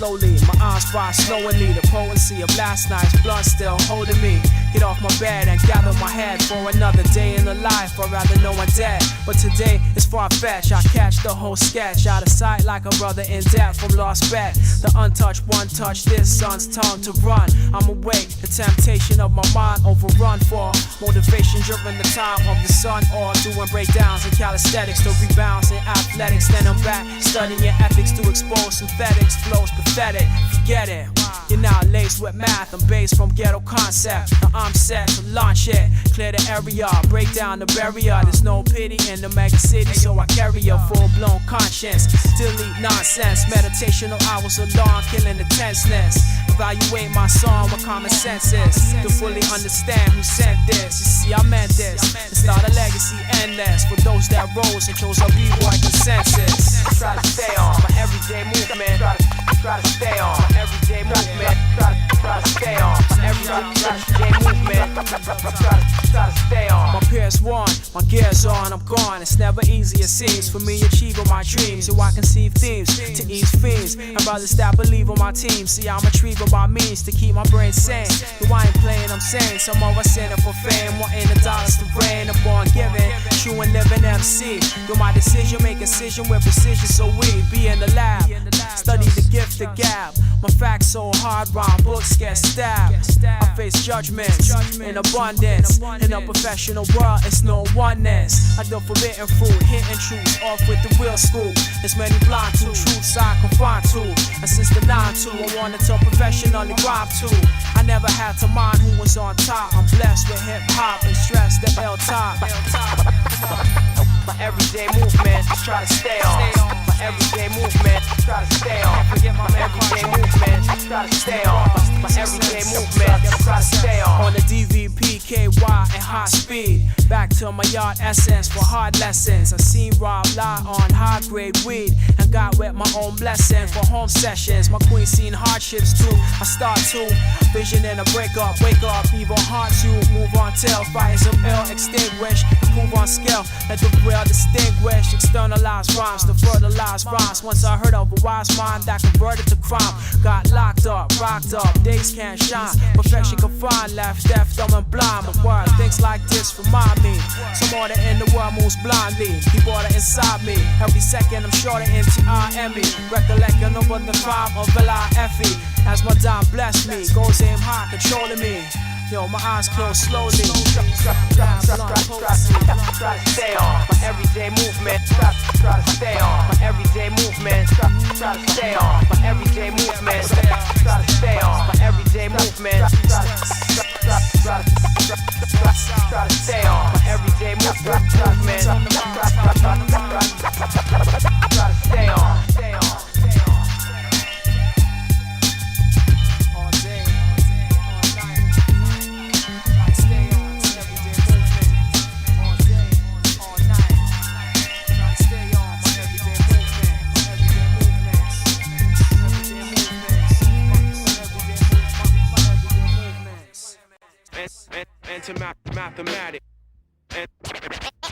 slowly. My eyes rise knowingly. The potency of last night's blood still holding me. Get off my bed and gather my head for another day in the life. I'd rather know I'm dead, but today is far-fetched. I catch the whole sketch out of sight like a brother in debt from lost bet. The untouched one touch, this sun's tongue to run. I'm awake, the temptation of my mind overrun for motivation driven the time of the sun. Or doing breakdowns in calisthenics to rebounds in athletics. Then I'm back studying ethics to expose synthetics. Flows pathetic, forget it. You're now laced with math, I'm based from ghetto concept. Now I'm set to launch it, clear the area, break down the barrier. There's no pity in the mega city, so I carry a full-blown conscience. Delete nonsense, meditational hours are long, killing the tenseness. Evaluate my song with common senses to fully understand who sent this. You see, I meant this, and start a legacy endless for those that rose and chose a B-boy consensus. Try to stay on my everyday movement. Try to stay on my everyday movement. Try to stay on my everyday movement. Try to stay on. My peers won, my gears on, I'm gone. It's never easy, it seems, for me achieving my dreams. So I conceive themes to ease fiends and brothers that believe on my team. See, I'm retrieving by means to keep my brain sane. Though I ain't playing, I'm sane. Some of us in it for fame, wanting the dollars to reign. I'm born giving, true and living MC. Yo, my decision, make incision with precision, so we be in the lab. Study the gift, the gab. My facts so hard, rhyme books get stabbed. I face judgments in abundance. In a professional world, it's no oneness. I do forbidden fruit, hitting truths off with the real scoop. There's many blind to truths I confine to. And since the 9-2, I wanted to professionally rhyme too. I never had to mind who was on top. I'm blessed with hip hop and stress the L top. My everyday movement, try to stay on. My everyday movement, try to stay on. Forget my everyday movement, try to stay on. My everyday movement, try to stay on. On the DVP, KY and high speed. Back to my yard essence for hard lessons. I seen Rob lie on high grade weed and got with my own blessing for home sessions. My queen seen hardships too. I start to vision in a breakup, wake up, even hard to move on till fires of ill extinguish. Improve on skill, let the real distinguish. Externalize rhymes to fertilize rhymes. Once I heard of a wise mind that converted to crime, got locked up, rocked up, days can't shine. Perfection confined, left deaf, dumb and blind. But word, things like this remind me. Some order in the world moves blindly. Keep order inside me. Every second I'm shorter N-T-I-M-E. Recollecting over the crime of L-I-F-E. As my dime bless me, goes aim high, controlling me. Yo, my eyes close slowly. Try to stay on my everyday movement. Try to stay on my everyday movement. Try to stay on my everyday movement. Try to stay on my everyday movement. Try to stay on my everyday movement. Try to stay on. Into mathematic,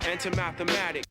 into mathematic,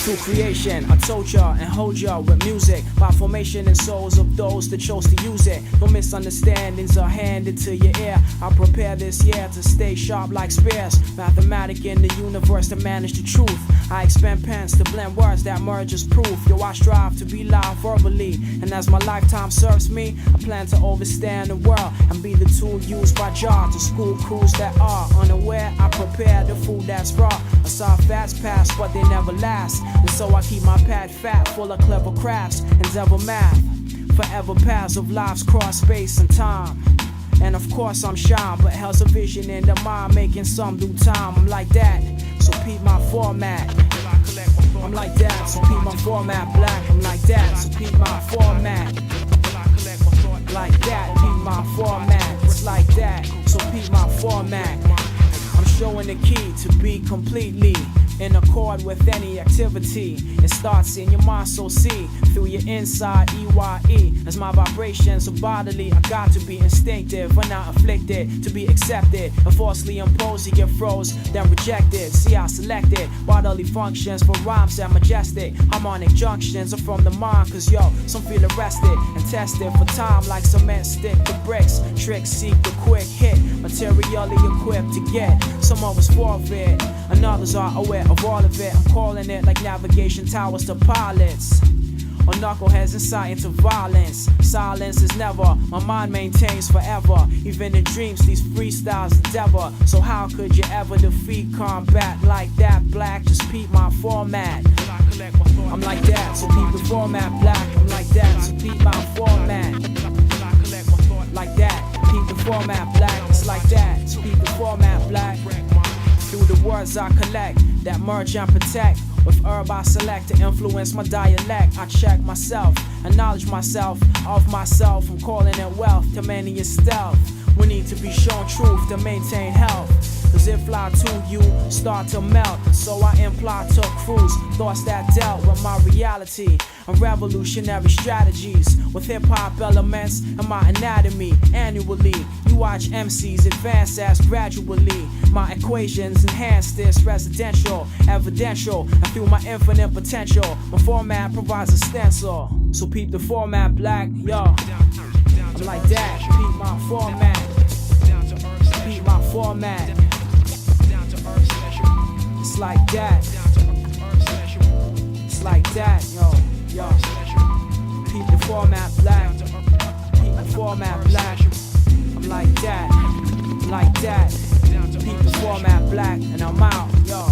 Through creation, I told ya and hold ya with music. By formation and souls of those that chose to use it. No misunderstandings are handed to your ear. I prepare this year to stay sharp like spears. Mathematic in the universe to manage the truth. I expand pens to blend words that merge as proof. Yo, I strive to be loud verbally. And as my lifetime serves me, I plan to overstand the world and be the tool used by Jah to school crews that are unaware. I prepare the food that's raw. I saw fast pass, but they never last. And so I keep my pad fat, full of clever crafts, endeavor math. Forever paths of lives cross space and time. And of course I'm shy, but hell's a vision in the mind, making some do time. I'm like that, so peep my format. I'm like that, so peep my format. Black, I'm like that, so peep my format. Like that, peep my format. It's like that, so peep my format. I'm showing the key to be completely in accord with any activity. It starts in your mind, so see feel your inside, EYE. As my vibrations so bodily, I got to be instinctive when not afflicted, to be accepted and falsely imposed. You get froze, then rejected. See, I selected bodily functions for rhymes that majestic. Harmonic junctions are from the mind, cause yo, some feel arrested and tested for time like cement stick to bricks. Tricks seek the quick hit, materially equipped to get. Some of us forfeit, and others are aware of all of it. I'm calling it like navigation towers to pilots, or knuckleheads insight into violence. Silence is never, my mind maintains forever. Even in dreams, these freestyles endeavor. So how could you ever defeat combat like that? Black, just peep my format. I'm like that, so peep the format. Black, I'm like that, so peep my format. Like that, peep the format. Black, it's like that, so peep the format. Black, through the words I collect, that merge and protect. With herb I select to influence my dialect. I check myself, acknowledge myself, of myself. I'm calling it wealth to many is stealth. We need to be shown truth to maintain health. Cause if fly to you, start to melt. So I imply to cruise, thoughts that dealt with my reality and revolutionary strategies. With hip-hop elements and my anatomy. Annually, you watch MCs advance as gradually. My equations enhance this residential, evidential, and through my infinite potential. My format provides a stencil. So peep the format, black, yo. I'm like that, peep my format. Peep my format. It's like that. It's like that, yo. Peep the format, black. Peep the format, black. I'm like that. Like that. Peep the format, black. And I'm out, yo.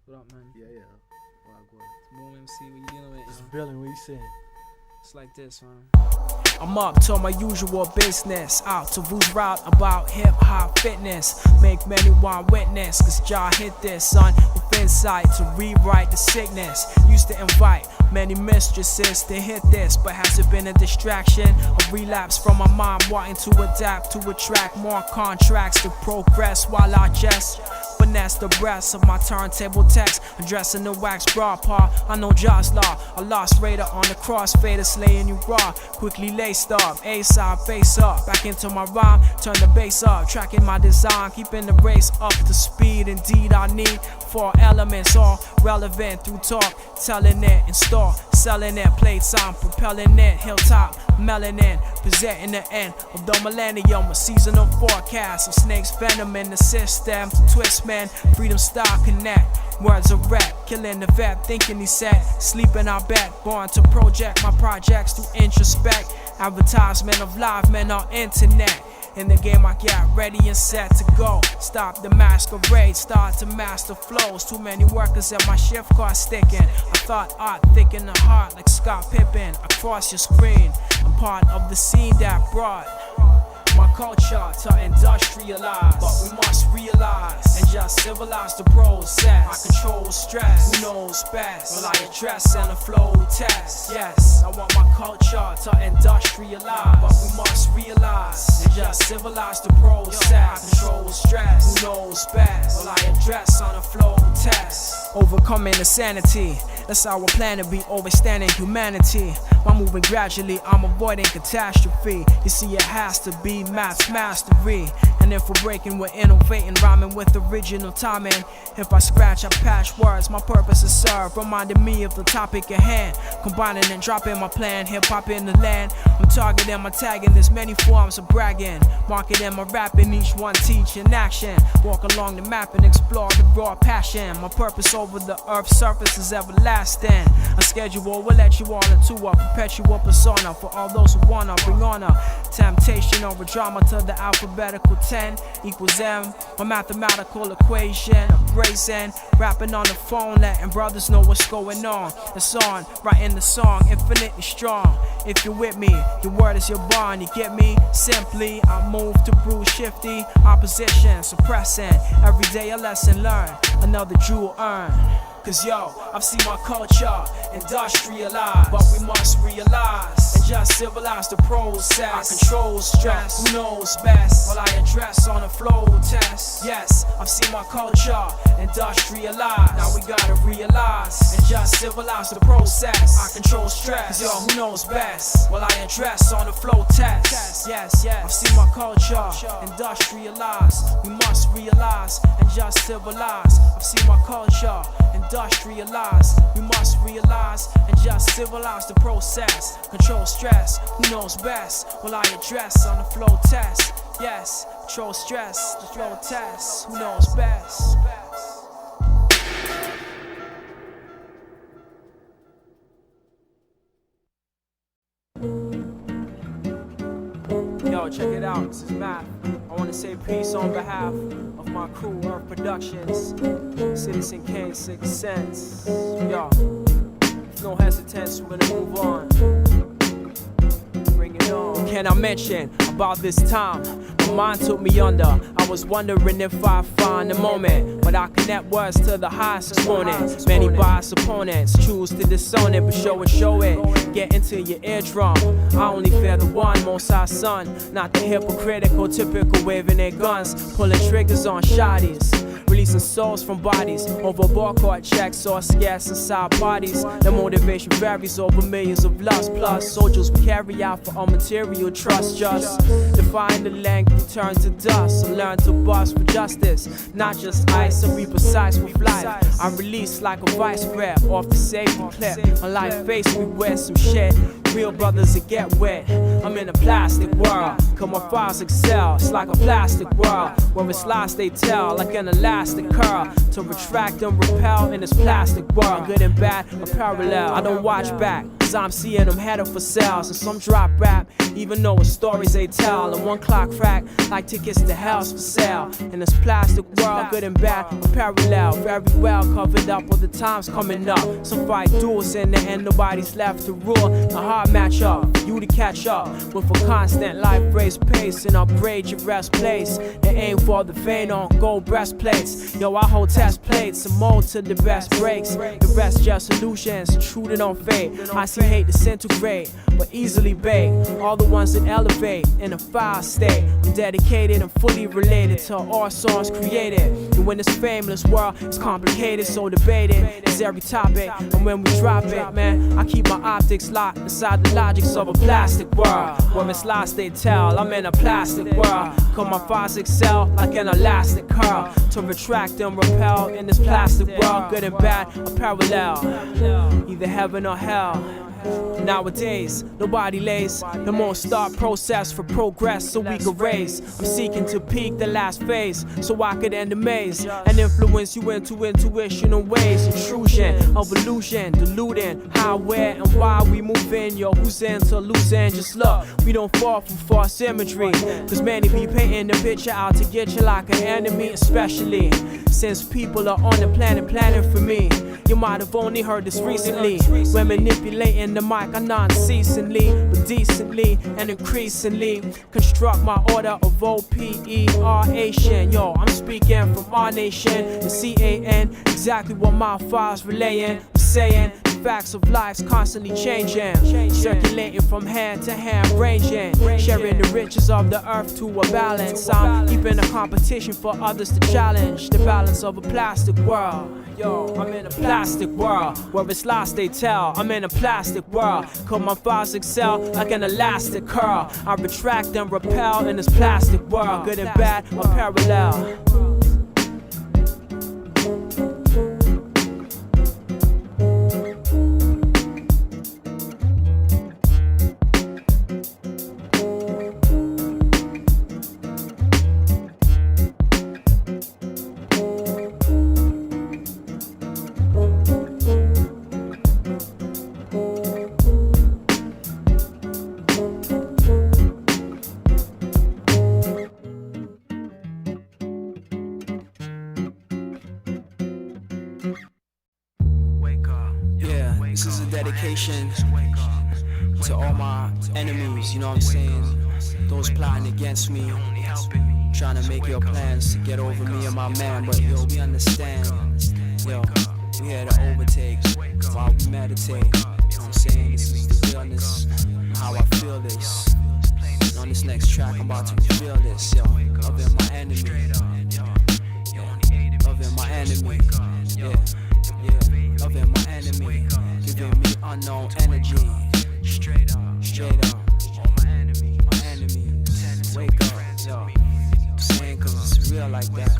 What up, man? Yeah. Well, go ahead. It's Boom MC, what you dealing with? It's Billy, what you saying? It's like this, man. I'm up to my usual business, out to who's route about hip-hop fitness. Make many want witness, cause Jah hit this, son, with insight to rewrite the sickness. Used to invite many mistresses to hit this, but has it been a distraction? A relapse from my mind wanting to adapt to attract more contracts to progress while I just finesse the breasts of my turntable text, addressing the wax broad paw. I know Jah's law, a lost raider on the crossfader, slaying you raw, quickly laced up, A-side, face up, back into my rhyme, turn the bass up, tracking my design, keeping the race up to speed. Indeed I need 4 elements, all relevant through talk, telling it in store, selling it, played time, propelling it, hilltop, melanin, presenting the end of the millennium, a seasonal forecast of snakes venom in the system, to twist man, freedom style connect, words of rap, killing the vet, thinking he's set, sleeping I bet, born to project my projects to introspect, advertisement of live men on internet. In the game I get ready and set to go. Stop the masquerade, start to master flows. Too many workers at my shift car sticking. I thought art thick in the heart like Scott Pippen. Across your screen, I'm part of the scene that brought my culture to industrialize. But we must realize and just civilize the process. I control stress, who knows best? Will I address and a flow test? Yes, I want my culture to industrialize. But we must realize and just civilize the process. I control stress, who knows best? Will I address on a flow test? Overcoming insanity, that's our plan to be overstanding humanity. By moving gradually, I'm avoiding catastrophe. You see, it has to be math's mastery. And if we're breaking, we're innovating, rhyming with original timing. If I scratch, I patch words, my purpose is served, reminding me of the topic at hand. Combining and dropping my plan, hip-hop in the land. I'm targeting, I'm tagging, there's many forms of bragging. Marketing my rapping, each one teaching action. Walk along the map and explore the raw passion. My purpose over the earth's surface is everlasting. A schedule will let you all into a perpetual persona. For all those who wanna bring honor, temptation over drama to the alphabetical 10 equals M. A mathematical equation of brazen. Rapping on the phone, letting brothers know what's going on. It's on, writing the song, infinitely strong. If you're with me, your word is your bond, you get me? Simply, I move to brew shifty opposition, suppressing. Every day a lesson learned, another jewel earned. Cause yo, I've seen my culture industrialized, but we must realize and just civilize the process. I control stress, who knows best? While I address on a flow test. Yes, I've seen my culture industrialized. Now we gotta realize and just civilize the process. I control stress, cause yo, who knows best? While I address on a flow test. Yes, I've seen my culture industrialized. We must realize and just civilize. I've seen my culture industrialized. We must realize and just civilize the process. Control stress, who knows best? Will I address on the flow test? Yes, control stress, the flow test. Who knows best? Yo, check it out, this is Math. I want to say peace on behalf of my crew, Earth Productions, Citizen Kane, 6 cents. Yo, no hesitance, we're gonna move on. Bring it on. Can I mention about this time? My mind took me under. I was wondering if I find a moment, but I connect words to the highest exponent. Many biased opponents choose to disown it, but show it. Get into your eardrum. I only fear the one, Most High Son, not the hypocritical, typical waving their guns, pulling triggers on shotties. Releasing souls from bodies over ballcourt checks or scarce inside bodies. The motivation varies over millions of lust. Plus, soldiers we carry out for our material trust. Just define the length, return to dust. And learn to bust for justice, not just ice. And be precise with life. I release like a vice grab off the safety clip. On life face, we wear some shit. Real brothers that get wet. I'm in a plastic world. Cause my files excel. It's like a plastic world. Where it's lies they tell, like an elastic curl. To retract and repel in this plastic world. Good and bad are parallel. I don't watch back, cause I'm seeing them headed for sales. And some drop rap, even though it's stories they tell. And one clock crack, like tickets to hell's for sale. In this plastic world, good and bad are parallel. Very well covered up all the times coming up. Some fight duels in the end, nobody's left to rule. A hard match up, you to catch up. With a constant life race pace and upgrade your rest place. And aim for the vein on gold breastplates. Yo, I hold test plates and mold to the best breaks. The rest just solutions, true to don't fade. I see hate disintegrate, but easily bait. All the ones that elevate in a foul state. I'm dedicated and fully related to all songs created. And when this fameless world is complicated, so debated is every topic. And when we drop it, man, I keep my optics locked inside the logics of a plastic world. Where it's lies they tell, I'm in a plastic world. Cause my files excel like an elastic curl. To retract and repel in this plastic world. Good and bad are parallel, either heaven or hell. Nowadays, nobody lays the most start process for progress so we could raise. I'm seeking to peak the last phase so I could end the maze and influence you into intuition and ways. Intrusion, evolution, deluding how, where, and why we move in. Yo, who's into losing? Just look, we don't fall from false imagery. Cause many be painting the picture out to get you like an enemy, especially since people are on the planet planning for me. You might have only heard this recently. We're manipulating the mic unceasingly, but decently and increasingly. Construct my order of operation. Yo, I'm speaking from our nation, the CAN. Exactly what my files relaying. Saying facts of life's constantly changing, circulating from hand to hand, ranging, sharing the riches of the earth to a balance. I'm keeping a competition for others to challenge the balance of a plastic world. Yo, I'm in a plastic world where it's lost they tell. I'm in a plastic world, cause my thoughts excel like an elastic curl. I retract and repel in this plastic world, good and bad are parallel. This is a dedication to all my enemies, you know what I'm saying? Those plotting against me, trying to make your plans to get over me and my man. But yo, we understand, yo, we here to overtake while we meditate. You know what I'm saying? This is the realness of how I feel this. And on this next track, I'm about to reveal this, yo. Loving my enemy, loving my enemy, loving my enemy. Giving me unknown energy. Straight up. All my enemies, wake up, yo. I'm saying cause it's real like that.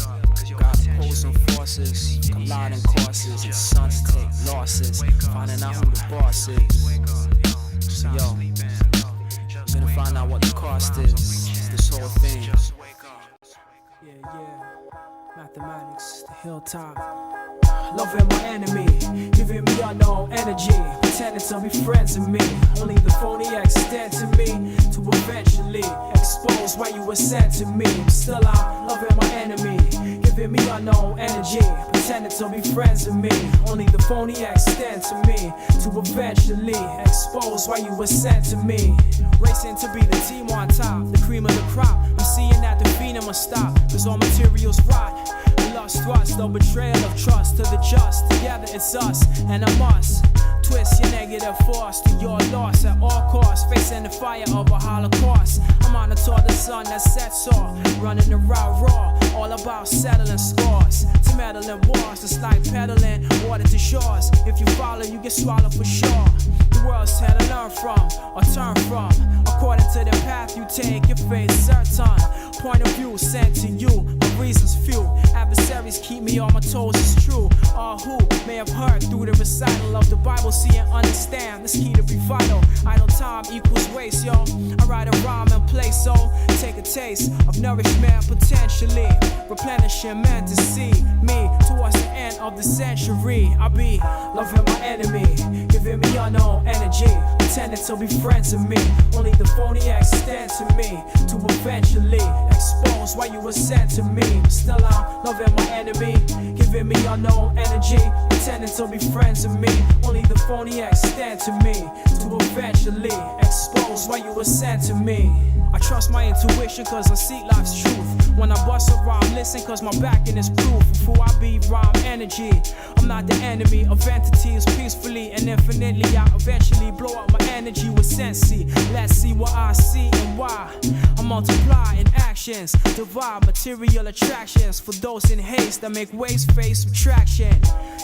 Got opposing forces, colliding courses, and sons take losses, finding out who the boss is. So yo, I'm gonna find out what the cost is, this whole thing. Yeah, mathematics, the hilltop. Loving my enemy, giving me unknown energy, pretending to be friends with me. Only the phony extend to me to eventually expose why you were sent to me. Still I'm loving my enemy, giving me unknown energy, pretending to be friends with me. Only the phony extend to me to eventually expose why you were sent to me. Racing to be the team on top, the cream of the crop. I'm seeing that the phenom must stop, cause all materials rot. Lust, thrust, the betrayal of trust to the just. Together it's us, and I must twist your negative force to your loss at all costs, facing the fire of a holocaust. I'm on the toward the sun that sets off, running the route raw, all about settling scores. To meddle in wars, it's like peddling water to shores. If you follow, you get swallowed for sure. The world's here to learn from, or turn from. According to the path you take, your faith certain. Point of view sent to you, my reasons few. Adversaries keep me on my toes, it's true. All who may have heard through the recital of the Bible, see and understand this key to be vital. Idle time equals waste, yo. I write a rhyme and play, so take a taste of nourishment potentially. Replenishing meant to see me towards the end of the century. I'll be loving my enemy, giving me unknown energy, pretending to be friends with me. Only the phony extend to me to eventually expose why you were sent to me. Still I'm loving my enemy, giving me unknown energy, pretending to be friends with me. Only the phony extend to me to eventually expose why you were sent to me. I trust my intuition cause I seek life's truth. When I bust a rhyme, listen cause my backing is proof of who I be, rhyme energy. I'm not the enemy of entities, peacefully and infinitely. I eventually blow up my energy with sensei. Let's see what I see and why. I multiply in actions, divide material attractions. For those in haste that make waste face subtraction.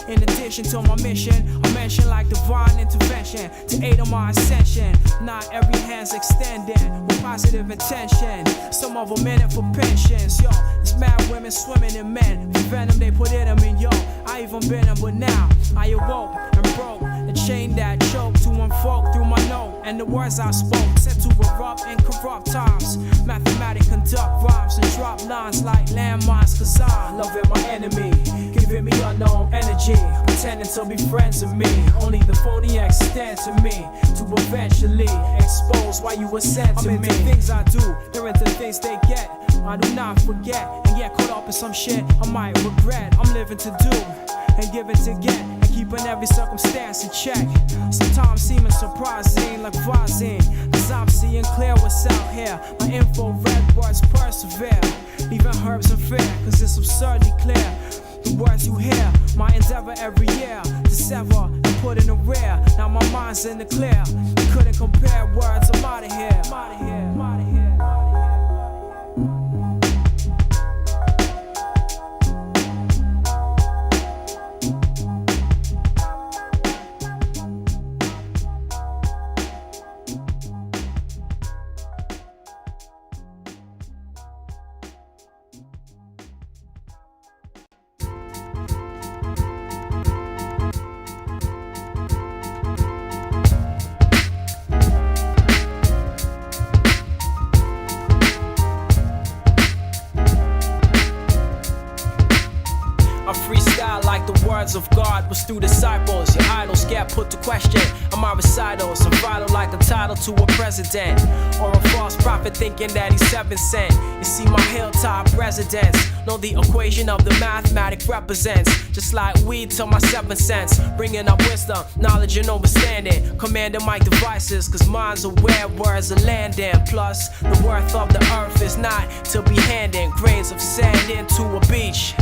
In addition to my mission, I mention like divine intervention to aid on my ascension. Not every hand's extending with positive intention. Some of them in it for pensions, yo. It's mad women swimming in men. The venom they put in them, and yo, I even been them, but now I awoke and broke the chain that choked to unfold through my note. And the words I spoke set to erupt in corrupt times. Mathematic conduct rhymes and drop lines like landmines. Cause I'm loving my enemy, giving me unknown energy, pretending to be friends with me. Only the phony extend to me to eventually expose why you were sent to me. I'm into things I do, they're into things they get. I do not forget, and get caught up in some shit I might regret. I'm living to do and giving to get, and keeping every circumstance in check. Sometimes seeming surprising like Vazine, cause I'm seeing clear what's out here. My infrared words persevere, leaving herbs and fear, cause it's absurdly clear. The words you hear, my endeavor every year to sever and put in the rear. Now my mind's in the clear. You couldn't compare words, I'm outta here. I'm outta here. I'm outta here. Of God was through disciples. Your idols get put to question. Am my recitals so vital like the title to a president or a false prophet thinking that he's 7 cent? You see my hilltop residence. Know the equation of the mathematic represents. Just like weed to my 7 cents. Bringing up wisdom, knowledge and understanding. Commanding my devices cause mine's aware words are landing. Plus the worth of the earth is not to be handing grains of sand into a beach.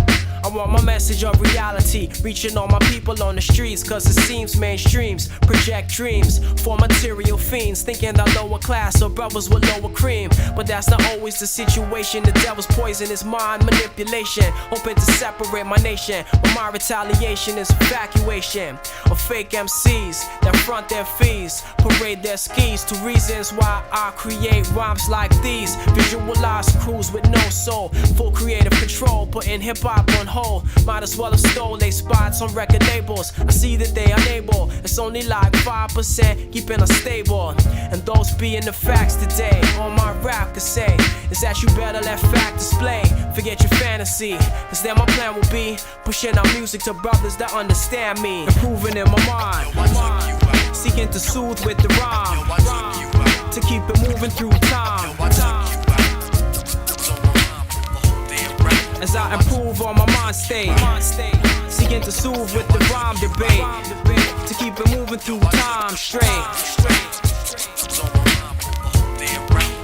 I want my message of reality reaching all my people on the streets, cause it seems mainstreams project dreams for material fiends, thinking that lower class or brothers with lower cream. But that's not always the situation. The devil's poison is mind manipulation, hoping to separate my nation. But my retaliation is evacuation of fake MCs that front their fees, parade their skis to reasons why I create rhymes like these. Visualize crews with no soul, full creative control, putting hip-hop on hold. Might as well have stole they spots on record labels. I see that they unable. It's only like 5% keeping us stable. And those being the facts today, all my rap could say is that you better let fact display. Forget your fantasy, cause then my plan will be pushing our music to brothers that understand me. Improving in my mind, seeking to soothe with the rhyme, to keep it moving through time. As I improve on my mind state, seeking to soothe with the rhyme debate, to keep it moving through time straight.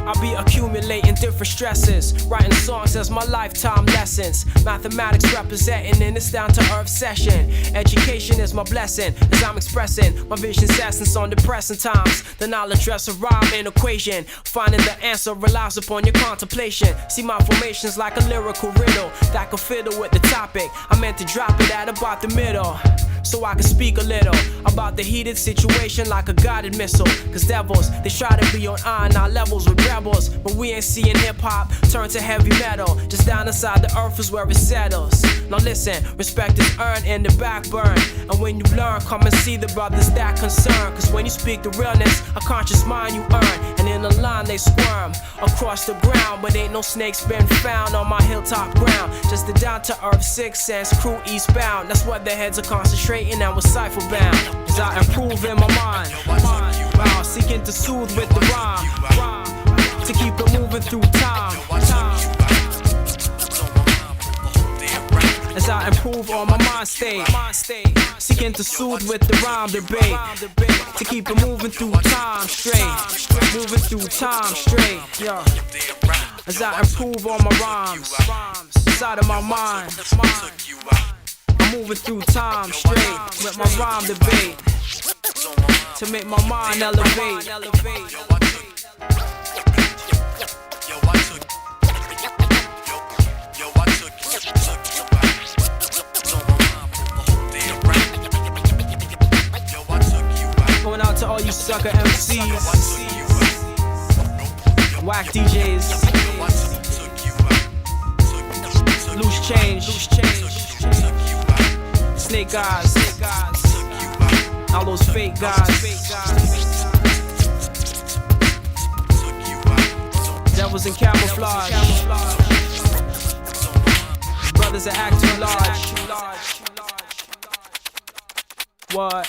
I'll be accumulating different stresses, writing songs as my lifetime lessons. Mathematics representing in this down to earth session. Education is my blessing as I'm expressing my vision's essence on depressing times. Then I'll address a rhyme and equation. Finding the answer relies upon your contemplation. See my formations like a lyrical riddle that can fiddle with the topic. I meant to drop it at about the middle, so I can speak a little about the heated situation like a guided missile. Cause devils, they try to be on our levels with rebels, but we ain't seeing hip-hop turn to heavy metal. Just down inside the earth is where it settles. Now listen, respect is earned in the backburn. And when you learn, come and see the brothers that concern. Cause when you speak the realness, a conscious mind you earn. And in the line they squirm across the ground, but ain't no snakes been found on my hilltop ground. Just the down-to-earth 6 sense crew eastbound. That's what their heads are concentrating and was cipher bound. As I improve in my mind, seeking to soothe with the rhyme, to keep it moving through time. As I improve on my mind state, seeking to soothe with the rhyme debate, to keep it moving through time straight, moving through time straight. Yeah. As I improve on my rhymes, inside of my mind, I'm moving through time straight with my rhyme debate, to make my mind elevate. Going out to all you sucker MCs, whack DJs, loose change, snake guys, all those fake guys, devils in camouflage, brothers that act too large. What?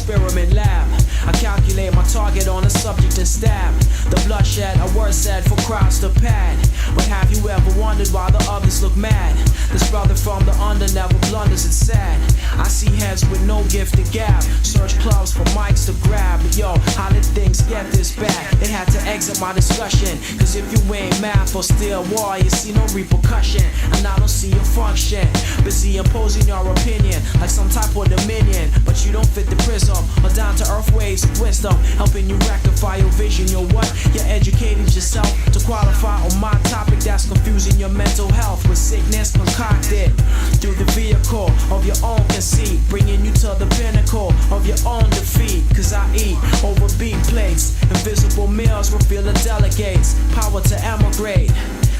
Experiment lab, I calculate my target on a subject and stab the bloodshed, a word said for crowds to pad. But have you ever wondered why the others look mad? This brother from the under never blunders, it's sad. I see heads with no gift to gab. Search clubs for mics to grab. But yo, how did things get this bad? They had to exit my discussion. Cause if you ain't math or still war, you see no repercussion. And I don't see your function. Busy imposing your opinion like some type of dominion. But you don't fit the prism or down to earth ways of wisdom. Helping you rectify your vision. You're what? You educated yourself to qualify on my topic that's confusing your mental health with sickness concocted through the vehicle of your own conceit, bringing you to the pinnacle of your own defeat. Cause I eat over beat plates, invisible meals reveal the delegates, power to emigrate.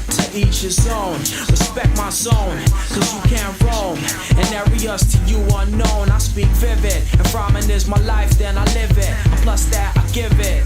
To each his own, respect my zone, cause you can't roam in areas to you unknown. I speak vivid, and rhyming is my life, then I live it, and plus that I give it.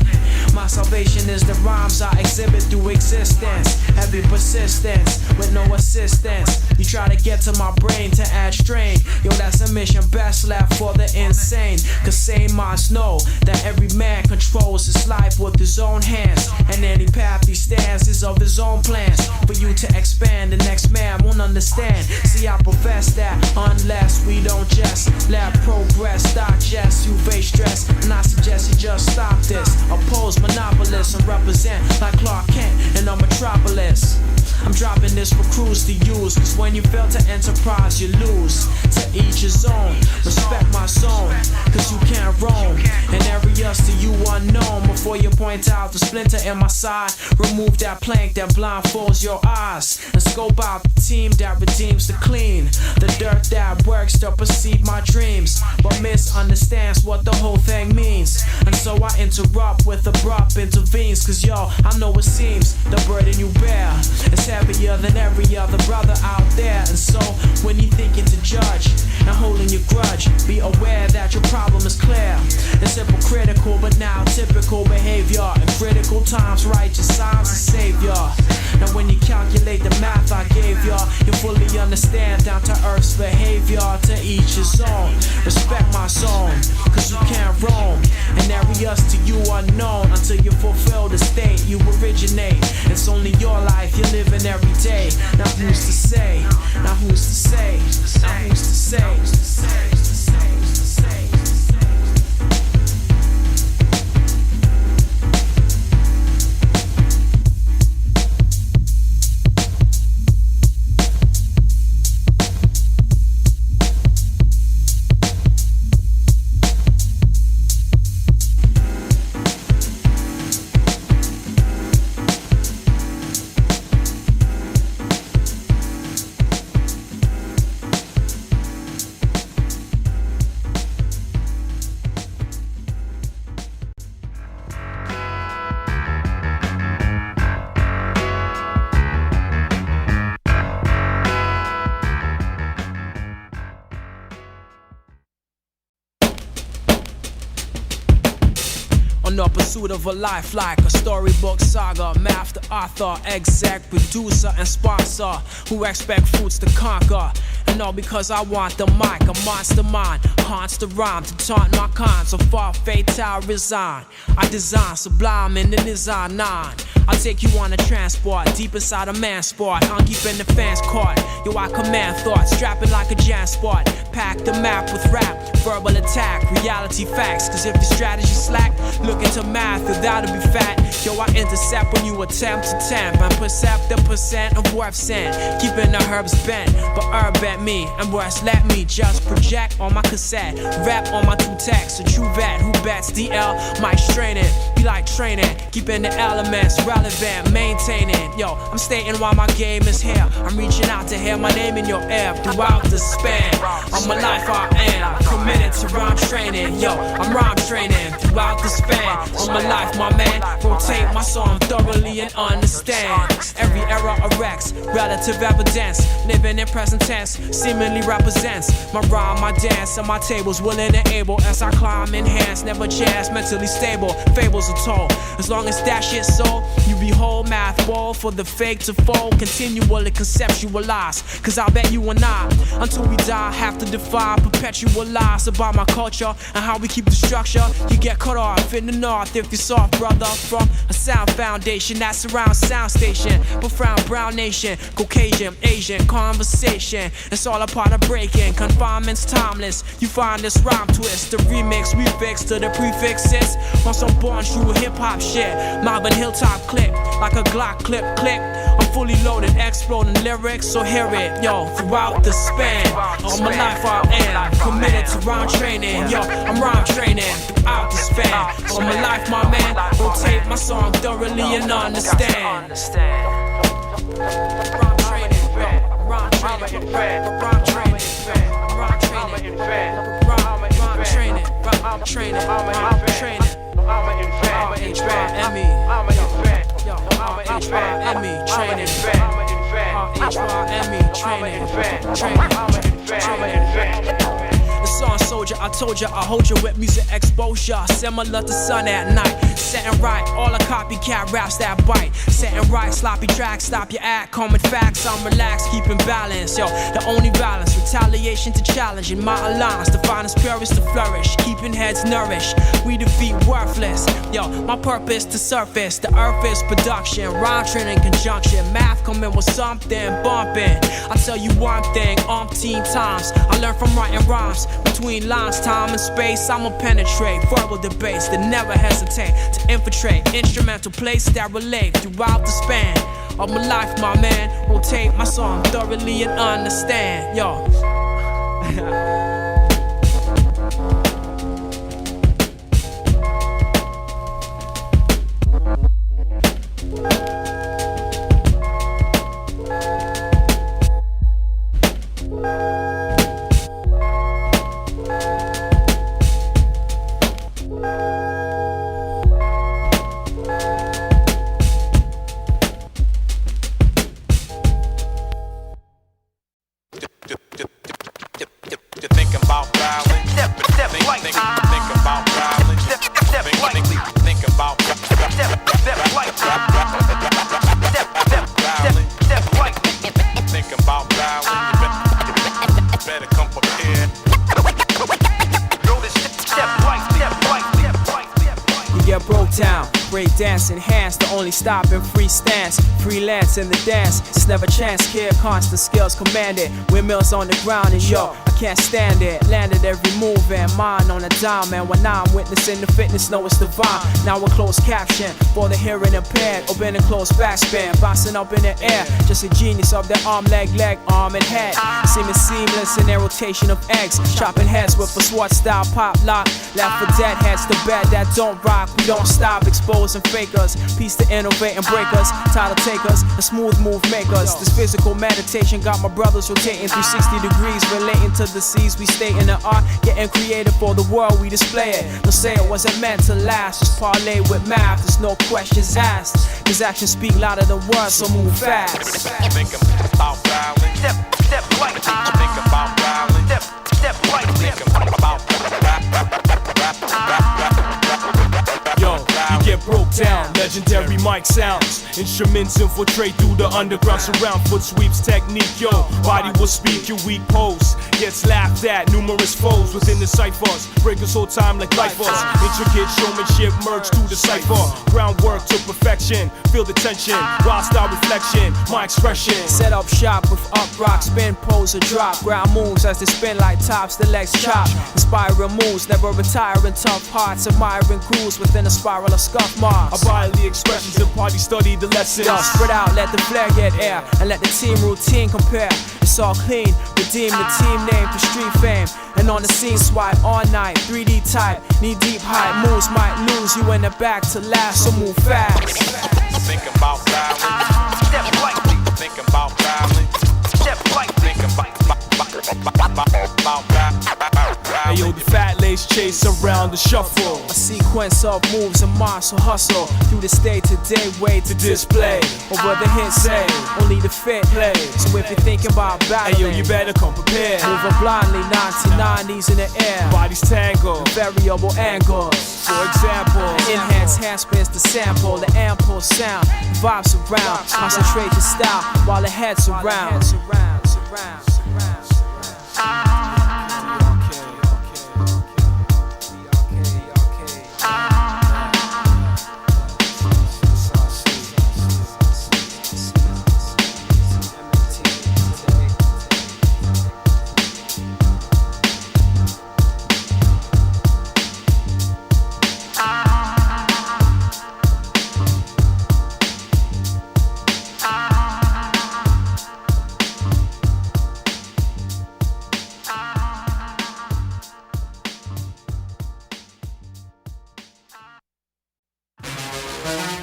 My salvation is the rhymes I exhibit through existence. Heavy persistence with no assistance. You try to get to my brain to add strain. Yo, that's a mission best left for the insane. Cause sane minds know that every man controls his life with his own hands. And any path he stands is of his own plans. For you to expand, the next man won't understand. See, I profess that unless we don't just let progress digest, you face stress. And I suggest you just stop this. Oppose monopolists and represent like Clark Kent in a metropolis. I'm dropping this for crews to use, cause when you fail to enterprise, you lose. To each his own, respect my zone, cause you can't roam in areas to you unknown. Before you point out the splinter in my side, remove that plank that blindfolds your eyes, and scope out the team that redeems the clean, the dirt that works to perceive my dreams, but misunderstands what the whole thing means. And so I interrupt with abrupt intervenes, cause yo, I know it seems the burden you bear is heavier than every other brother out there. And so when you thinking to judge and holding your grudge, be aware that your problem is clear. It's hypocritical but now typical behavior. In critical times, righteous signs and savior. Now when you calculate the math I gave ya, you fully understand down to earth's behavior. To each his own, respect my zone, cause you can't roam in areas to you unknown until you fulfill the state you originate. It's only your life you're living every day. Now who's to say? Now who's to say? Now who's to say? On the pursuit of a life like a storybook saga. Math, the author, exec, producer, and sponsor who expect fruits to conquer. And all because I want the mic, a monster mind haunts the rhyme to taunt my kind. So far, fatal resign. I design sublime in the design 9. I'll take you on a transport deep inside a man's sport. I'm keeping the fans caught. Yo, I command thoughts, strapping like a jam spot. Pack the map with rap, verbal attack, reality facts. Cause if the strategy slack, look into math, without to be fat. Yo, I intercept when you attempt to tempt and percept the percent of worth sent. Keeping the herbs bent, but herb bent me. And worse, let me just project on my cassette, rap on my two texts. A true vet who bets DL, mic straining, be like training, keeping the elements relevant, maintaining. Yo, I'm stating why my game is here. I'm reaching out to hear my name in your ear throughout the span of my life. I am committed to rhyme training. Yo, I'm rhyme training throughout the span of my life, my man. Rotate my song thoroughly and understand every era erects relative evidence. Living in present tense seemingly represents my rhyme, my dance, and my tables willing and able as I climb, enhance, never chance, mentally stable. Fables toll. As long as that shit's so, you behold math wall for the fake to fold. Continually conceptualize, cause I bet you and I, until we die, have to define perpetual lies about my culture and how we keep the structure. You get cut off in the north if you're soft, brother. From a sound foundation that surrounds sound station, profound brown nation, Caucasian, Asian conversation. It's all a part of breaking confinements, timeless. You find this rhyme twist, the remix we fix to the prefixes. On some born true hip hop shit, Marvin Hilltop clip like a Glock clip. I'm fully loaded, exploding lyrics, so hear it, yo. Throughout the span of my life, I am committed to rhyme training, yo. I'm rhyme training throughout the span of my life, my man. Rotate my song thoroughly and understand. Rhyme training, rhyme training, rhyme training, rhyme training, rhyme training, rhyme training, rhyme training. H-Y-M-E, yo, H-Y-M-E, training, H-Y-M-E, training. The song Soldier, I told ya, I hold you with music exposure, similar to sun at night. Setting right, all the copycat raps that bite. Setting right, sloppy tracks, stop your act, common facts. I'm relaxed, keeping balance, yo. The only balance, retaliation to challenge. In my alliance, the finest purest to flourish, keeping heads nourished. We defeat worthless, yo. My purpose to surface, the earth is production. Rhyme training conjunction, math coming with something bumping. I tell you one thing, umpteen times I learned from writing rhymes. Between lines, time and space, I'ma penetrate verbal debates that never hesitate to infiltrate instrumental plays that relate throughout the span of my life, my man. Rotate my song thoroughly and understand, yo. Dance enhanced, the only stopping free stance. Freelance in the dance, it's never chance. Kid, constant skills commanded. Windmills on the ground, and yo, I can't stand it. Landed every move and mine on a dime. And when I'm witnessing the fitness, know it's divine. Now a closed caption for the hearing impaired. Open and close backspin, bouncing up in the air. Just a genius of their arm, leg, arm, and head. Seeming seamless in their rotation of eggs. Chopping heads with a SWAT style pop lock. Left for dead heads, the bed that don't rock. We don't stop exposing fakers, peace to innovate and breakers, title takers, and smooth move makers. This physical meditation got my brothers rotating 360 degrees, relating to the seas we stay in the art, getting creative for the world we display it. Don't say it wasn't meant to last, just parlay with math, there's no questions asked, cause actions speak louder than words, so move fast. Think about violence, step right, think about violence, step right, think about yo, you get broke down, legendary mic sounds. Instruments infiltrate through the underground surround. Foot sweeps technique, yo. Body will speak your weak pose. Gets laughed at, numerous foes within the ciphers. Breakers hold time like lifers. Intricate showmanship merged through the cipher. Groundwork to perfection, feel the tension. Wild style reflection, my expression. Set up shop with up rock, spin, pose, or drop. Ground moves as they spin like tops, the legs chop. Inspiring moves, never retiring tough hearts. Admiring grooves within a spiral of scuff marks. Our bodily expressions and party study the lessons. Yo, spread out, let the flare get air, and let the team routine compare. It's all clean, redeem the team name for street fame. And on the scene swipe all night, 3D type, knee deep height moves might lose you in the back to last, so move fast. Think about violence, step right, think about violence, step right, think about Hey yo, the fat lace pace chase around the shuffle. A sequence of moves and minds will hustle through the day-to-day way to display. Or what the hits say, only the fit play. So if you're thinking about battling, Hey yo, you better come prepared. moving blindly, 99 knees in the air. Bodies tangle, Variable angles. for example. Enhance hand spins the sample, the ample sound, vibes around. Concentrate your style while the head's around.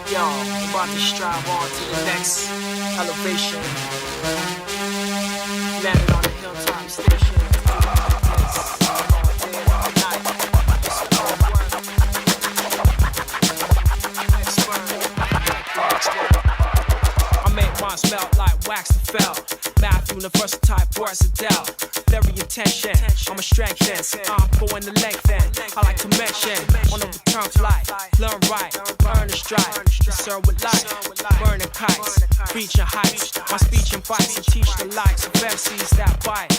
Yo, I'm about to strive on to the next elevation. Landed on the hilltop station. I make mine smell like wax to felt. Math universal type words are dealt. Very intention, I'm a strengthen. I'm going the length then. I like to mention on the return flight. Learn right, earn a strike. Concern with life, burning kites, reaching heights. My speech invites and teach the likes of MCs that bite.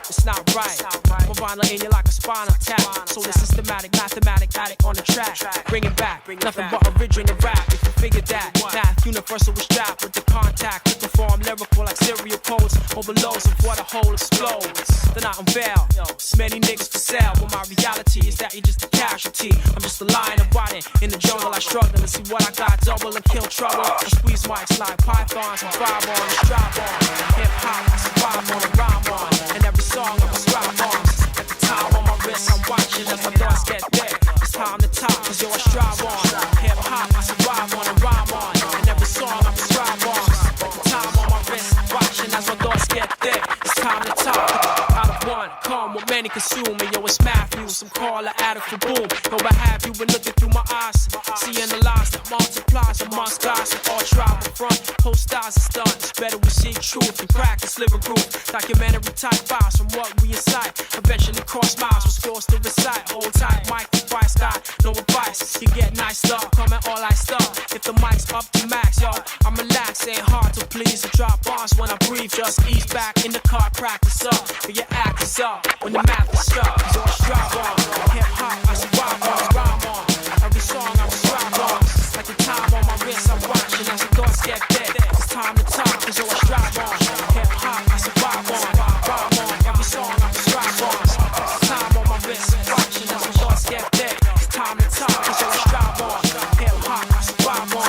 It's not right. I'm violent in you like a spinal tap. So the systematic, mathematic addict on the track. Bring it back, nothing but original rap. If you figure that, math universal was strapped with the contact. With the form lyrical like serial codes. Overloads of what a whole explodes. Then I unveil, it's many niggas for sale. But my reality is that you're just a casualty. I'm just a lion and riding in the jungle. I struggle to see what I got, double and kill trouble. I squeeze mics like pythons and vibe on and strive on. Hip hop, I survive on and rhyme on. And every song I prescribe on. At the time on my wrist, I'm watching as my thoughts get thick. It's time to top, cause yo, I strive on. Hip hop, I survive on and rhyme on. And every song I prescribe on. At the time on my wrist, watching as my thoughts get thick. It's time to top. Out of one, come what many consume. And yo, it's Matthew, some call an addict for boom. Yo, I have you been looking through my eyes, seeing the lies that multiplies amongst guys that all travel front. Whole styles and stunts. Better we seek truth and practice living proof. Documentary type files from what we incite. Eventually cross miles with scores to recite. Hold tight, mic device, got no advice. You get nice stuff, coming all I stuff. If the mic's up to max, yo, I'm relaxed. Ain't hard to please to drop bars when I breathe. Just ease back in the car, practice up. But your act is up when the math is stuck. So I strive on. Hip hop, I survive on, rhyme on. Every song I prescribe on. Like the time on my wrist, I'm watching as the thoughts get dead. It's time to talk, cause yo, I strive on. Hip hop, I survive on, rhyme on. Every song I prescribe on. It's time on my wrist, I'm watching as the thoughts get dead. It's time to talk, cause yo, I strive on. Hip hop, I survive on.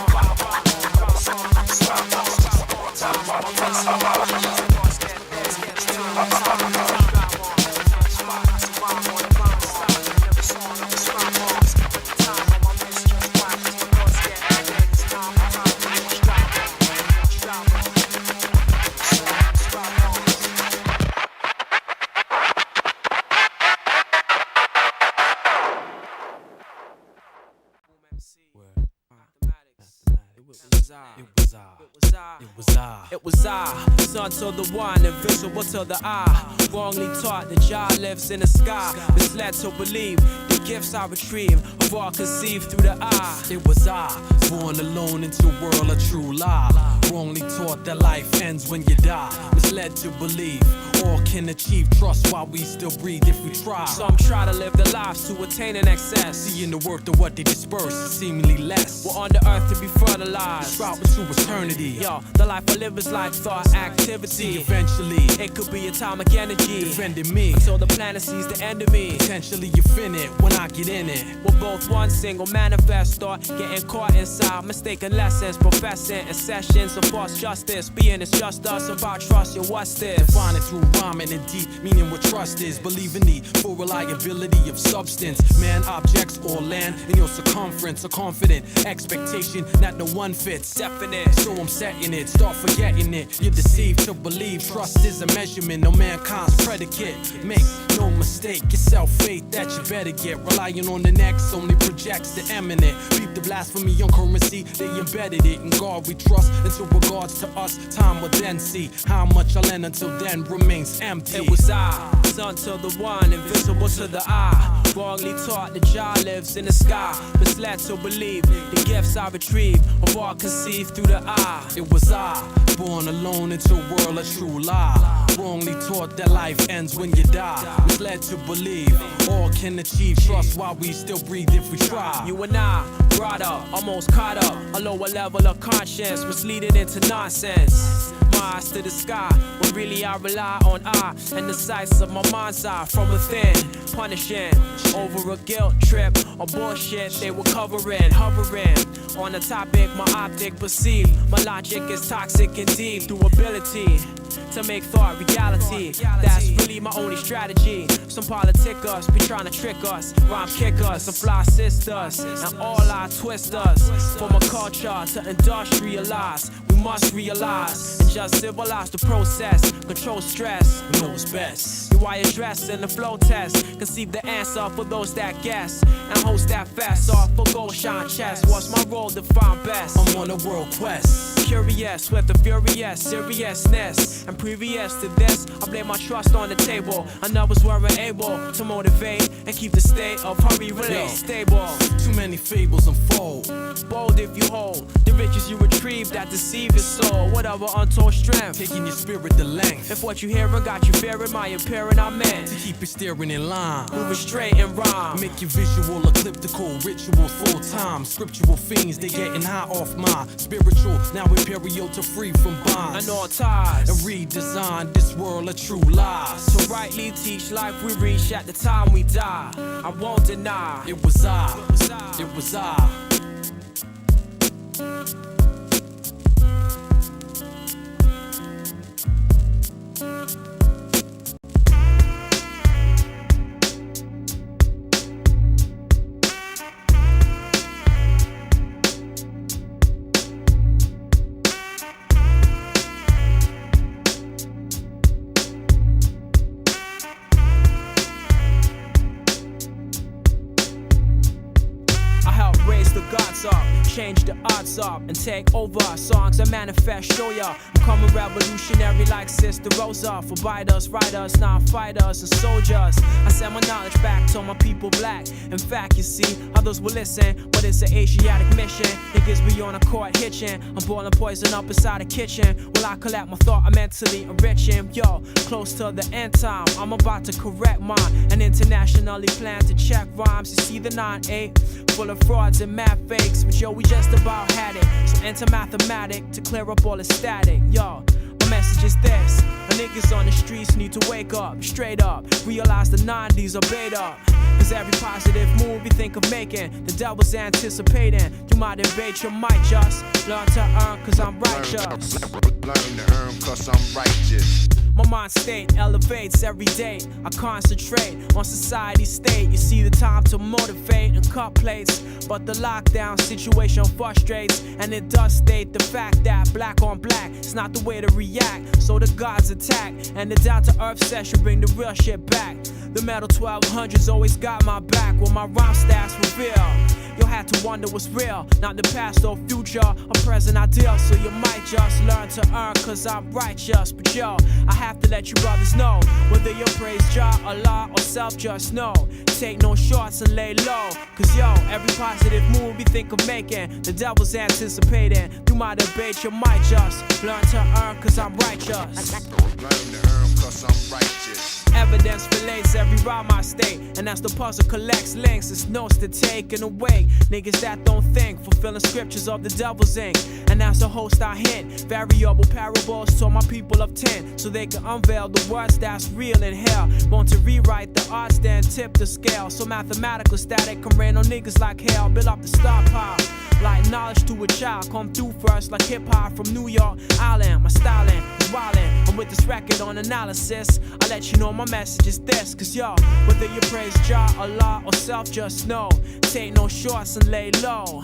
Every song I prescribe on. Time on my wrist, I'm watching as the thoughts get dead. It's time to talk, cause yo, I strive on. I survive on, every song I prescribe on. Time on my wrist, just watch as the thoughts get dead. It's time to talk, cause yo, I strive on. It was I, son to the one, invisible to the eye. Wrongly taught that Jah lives in the sky. Misled to believe the gifts I retrieve are all conceived through the eye. It was I, born alone into a world of true lie. Wrongly taught that life ends when you die. Misled to believe all can achieve trust while we still breathe if we try. Some try to live their lives to attain an excess. Seeing the worth of what they disperse is seemingly less. We're on the earth to be fertilized. Route into eternity. Yo, the life I live is like thought activity. Eventually, it could be atomic energy defending me until the planet sees the end of me. Potentially you fin it when I get in it. We're both one single manifest thought, getting caught inside mistaken lessons, professing in sessions to force justice. Being is just us about trust, yo, what's this? Define it through rhyming and deep meaning what trust is. Believe in the full reliability of substance. Man, objects, or land in your circumference. A confident expectation that no one fits. Definite. So I'm setting it, start forgetting it. You're deceived to believe trust is a measurement, no mankind's predicate. Make no mistake, yourself faith that you better get. Relying on the next only projects the eminent. Beat the blasphemy on currency, they embedded it. In God we trust, until regards to us, time will then see how much I lend until then remains empty. It was I, son to the one, invisible to the eye. Wrongly taught that Jah lives in the sky. Misled to believe the gifts I retrieve of all conceived through the eye. It was I, born alone into a world of true lie. Wrongly taught that life ends when you die. Misled to believe all can achieve trust while we still breathe if we try. You and I, brought up, almost caught up. A lower level of conscience, misleading into nonsense. My eyes to the sky, when really I rely on I and the sights of my mind's eye from within. Punishing over a guilt trip or bullshit they were covering, hovering on a topic my optic perceived. My logic is toxic and deep through ability to make thought reality. That's really my only strategy. Some politicers be trying to trick us, rhyme kick us, and fly sisters, and all our twisters. From a culture to industrialize, we must realize and just civilize the process. Control stress, Who knows best? you wire dress in the flow test. Conceive the answer for those that guess, and host that fast off for gold shine chest. What's my role to find best? I'm on a world quest. Curious with the furious seriousness. And previous to this, I blame my trust on the table. And others weren't able to motivate and keep the state of hurry relate stable. Too many fables unfold. Bold if you hold the riches you retrieve that deceive your soul. Whatever untold strength, Taking your spirit the length. if what you hearing got you fearing, my appearing I meant. To keep it steering in line. Moving straight and rhyme. Make your visual ecliptical rituals full time. Scriptural fiends, they getting high off my spiritual. Now imperial to free from bonds. And all ties. And redesign this world of true lies. To rightly teach life we reach at the time we die. I won't deny. It was I. It was I. Change the odds up and take over. Songs I manifest, show ya I'm coming revolutionary like Sister Rosa. For biters, writers, now fighters and soldiers. I send my knowledge back to my people black. In fact, you see, others will listen, but it's an Asiatic mission. Niggas be on a court hitching. I'm boiling poison up inside the kitchen. While I collect my thought, I'm mentally enriching. Yo, close to the end time, I'm about to correct mine. And internationally plan to check rhymes. You see the 9-8 full of frauds and mad fakes, but yo, we just about had it. So enter Mathematik to clear up all the static. Yo, my message is this: the niggas on the streets need to wake up, straight up. Realize the 90s are beta. Cause every positive move you think of making, the devil's anticipating. You might invade, you might just learn to earn cause I'm righteous. Learn to earn cause I'm righteous. My mind state elevates every day. I concentrate on society's state. You see the time to motivate and cut plates, but the lockdown situation frustrates. And it does state the fact that black on black is not the way to react. So the gods attack, and the down to earth session bring the real shit back. The metal 1200s always got my back when my rhyme stats reveal. You'll have to wonder what's real, not the past or future, a present ideal. So you might just learn to earn cause I'm righteous. But yo, I have to let you brothers know, whether you praise Jah, Allah or self, just know, take no shorts and lay low. Cause yo, every positive move you think of making, the devil's anticipating. You might debate, you might just learn to earn cause I'm righteous. Learn to earn cause I'm righteous. Evident evidence relates every rhyme I state. And as the puzzle collects links, it's notes to take and away. Niggas that don't think, fulfilling scriptures of the devil's ink. And as the host I hint, variable parables to my people of 10, so they can unveil the words that's real in hell. Want to rewrite the odds, then tip the scale. So mathematical static can rain on niggas like hell. Build up the stockpile, like knowledge to a child. Come through first like hip-hop from New York Island. My styling is wildin', and with this record on analysis, I let you know my message is this. Cause yo, whether you praise Jah, Allah, or self, just know, take no shorts and lay low.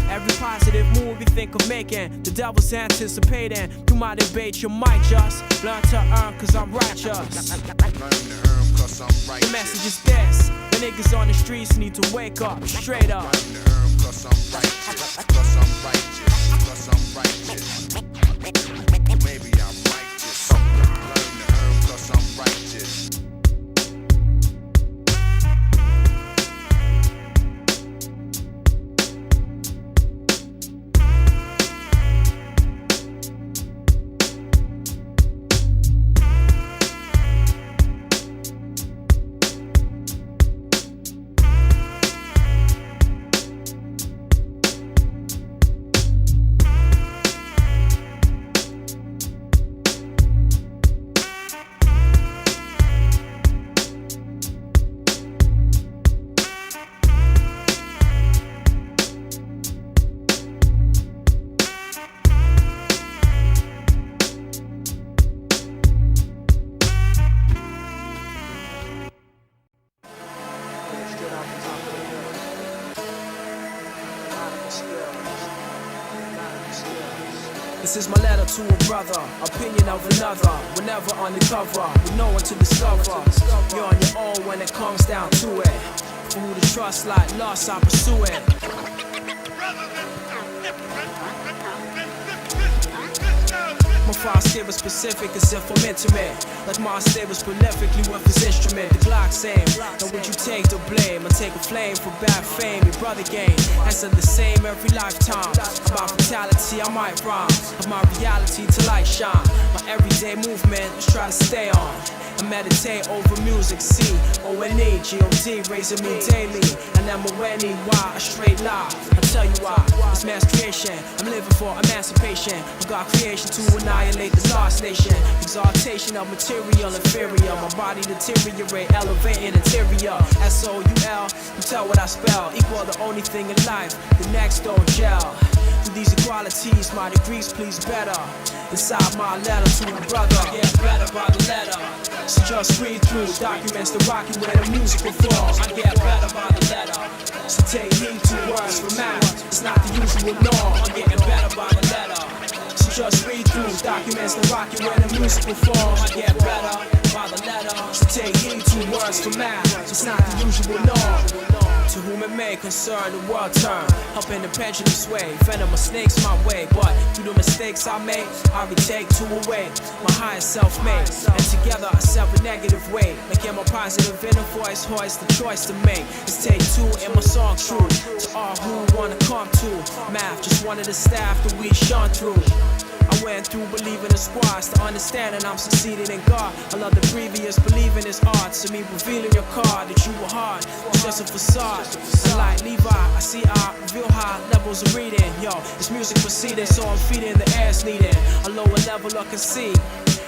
Every positive move you think of making, the devil's anticipating. Through my debate, you might just learn to earn cause I'm righteous. Learn to earn 'cause I'm righteous. The message is this: the niggas on the streets need to wake up, straight up. Learn to earn 'cause I'm righteous. 'Cause I'm righteous. 'Cause I'm righteous. Maybe I'm righteous. Learn to earn 'cause I'm righteous. This is my letter to a brother, opinion of another. Whenever undercover, with no one to discover. You're on your own when it comes down to it. For who to trust like lost, I pursue it. My file stay was specific as if I'm intimate. Like my stay was prolifically with his instrument. The Glock same. Now would you take the blame or take a flame for bad fame? Your brother gain. Answer the same every lifetime. About fatality, I might rhyme. Of my reality till I shine. My everyday movement is try to stay on. and meditate over music. C-O-N-E, G-O-D, raising me daily. And M-O-N-E-Y, a straight lie. I tell you why, it's mass creation. I'm living for emancipation. I got creation to annihilate the lost nation. Exaltation of material inferior. My body deteriorate, elevating interior. S-O-U-L, you tell what I spell. Equal the only thing in life, the next don't gel. Through these equalities, my degrees please better. Inside my letter to my brother, get better by the letter. So just read through documents to rock you where the music will fall. I get better by the letter. So take heed to words from math. It's not the usual norm. I'm getting better by the letter. So just read through documents to rock you where the music will fall. I get better by the letter. So take heed to words from math. It's not the usual norm. To whom it may concern, the world turn, helping the pendulum sway. Venomous snakes my way, but through the mistakes I make, I retake to away. My higher self made, and together I sever negative weight. Making my positive inner voice, hoist the choice to make. It's take two in my song true. To all who wanna come to math, just wanted the staff that we shone through. I went through believing in squads to understand that I'm succeeding in God. I love the previous believing is art. So me revealing your card that you were hard. It's just a facade. And like Levi, I see I reveal high levels of reading. Yo, it's music proceeding, so I'm feeding the air's needing a lower level I can see.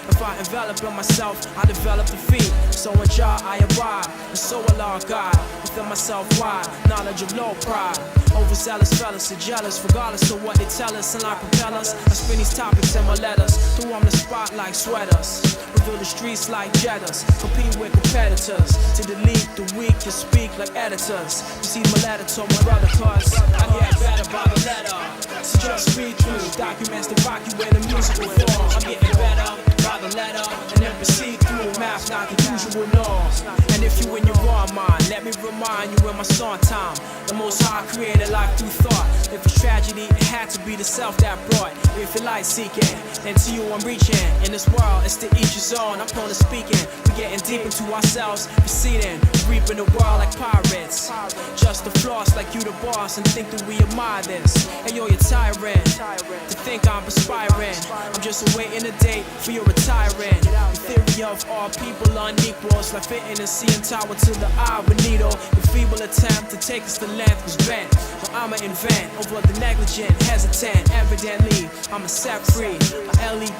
If I envelop in myself, I develop the feet. So in Jah I abide, and so Allah God. Within myself wide, knowledge of low pride. Overzealous fellas are jealous, regardless of what they tell us and like propellers. I spin these topics in my letters, throw on the spot like sweaters. Reveal the streets like jetters, compete with competitors. To delete the weak, to speak like editors. Receive my letter to my brother, cause I get better by the letter. So just read through documents to rock you where the music will fall. I'm getting better by the letter, and then proceed through math, not the usual norms. And if you in your raw mind, let me remind you in my song time. The Most High created life through thought. If it's tragedy, it had to be the self that brought. If you're light seeking, then to you I'm reaching. In this world, it's to each his own. I'm prone to speaking. We're getting deep into ourselves, proceeding, reaping the world like pirates. Just the floss like you the boss, and think that we admire this. And you're your tyrant, to think I'm perspiring. I'm just awaiting a date for your retiring. The theory many of our people unequals, like fitting a CN tower to the eye of a needle. The feeble attempt to take us to length was bent, but I'ma invent over the negligent, hesitant. Evidently, I'ma set free a LET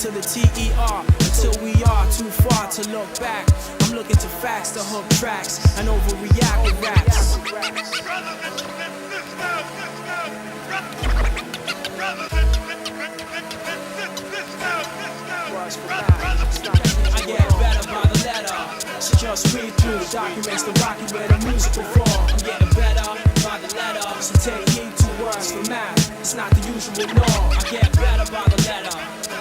to the TER until we are too far to look back. I'm looking to facts to hook tracks and overreact with raps. I get better by the letter, so just read through the documents to rock you where the music will fall. I'm getting better by the letter, so take heed to words for math. It's not the usual norm. I get better by the letter,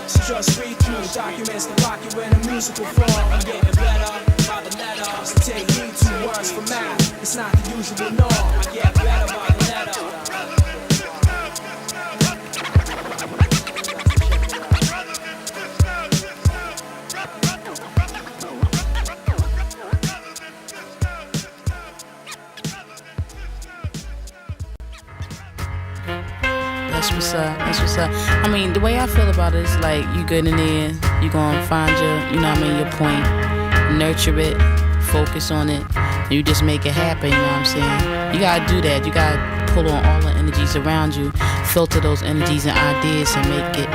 so just read through the documents to rock you where the music will fall. I'm getting better by the letter, so take heed to words for math. It's not the usual norm. I get better by the letter. That's what's up. That's what's up. I mean, the way I feel about it is like you get in there, you gonna find your, you know what I mean, your point, nurture it, focus on it, and you just make it happen, you know what I'm saying? You gotta do that. You gotta pull on all the energies around you, filter those energies and ideas and make it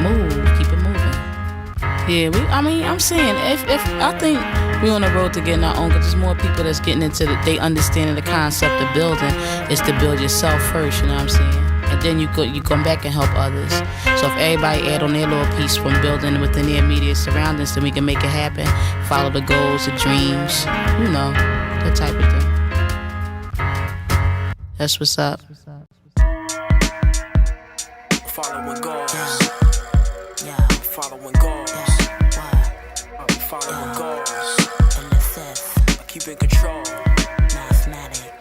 move, keep it moving. Yeah, I'm saying, if I think we're on the road to getting our own, because there's more people that's getting into they understanding the concept of building is to build yourself first, you know what I'm saying? And then you come back and help others. So if everybody add on their little piece from building within their immediate surroundings, then we can make it happen. Follow the goals, the dreams, you know, that type of thing. That's what's up. Following goals. Yeah. Following goals. Following goals. I keep in control. Mathematic.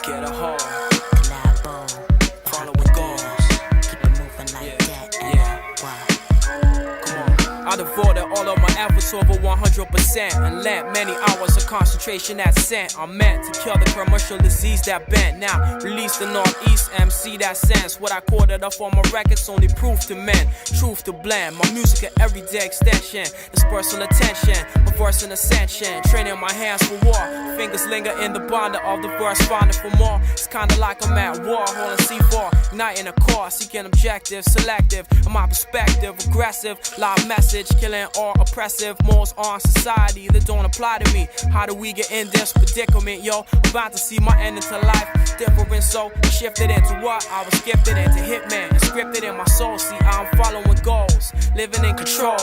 Get a hold. I devoted all of my efforts over 100% and lent many hours of concentration that sent. I'm meant to kill the commercial disease that bent. Now release the Northeast MC that sense. What I quoted up on my records only proof to men, truth to blend. My music an everyday extension, it's personal attention, my verse an ascension. Training my hands for war, fingers linger in the bonder of the verse, finding for more. It's kinda like I'm at war, holding C4, igniting a core, seeking objective, selective. In my perspective, aggressive, loud message, killing all oppressive morals on society that don't apply to me. How do we get in this predicament, yo? I'm about to see my end into life different, so shifted into what I was gifted into hitman, scripted in my soul. See, I'm following goals, living in control,